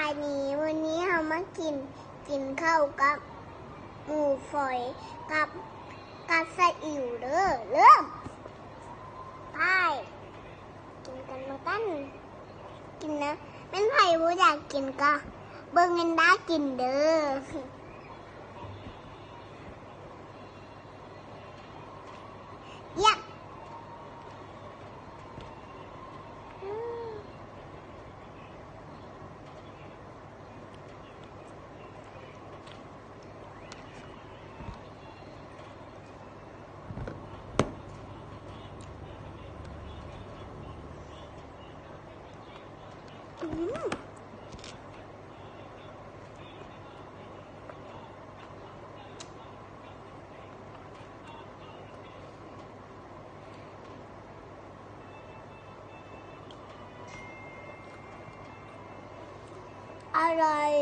ายดีวันนี้เรามากินข้าวกับหมูฝอยกับไส้อิ่วเด้อเริ่มไปกินกันมากันกินนะเป็นไผ่ผู้อยากกินก็เบิ่งกันได้กินเด้อเยี่ยมอร่อย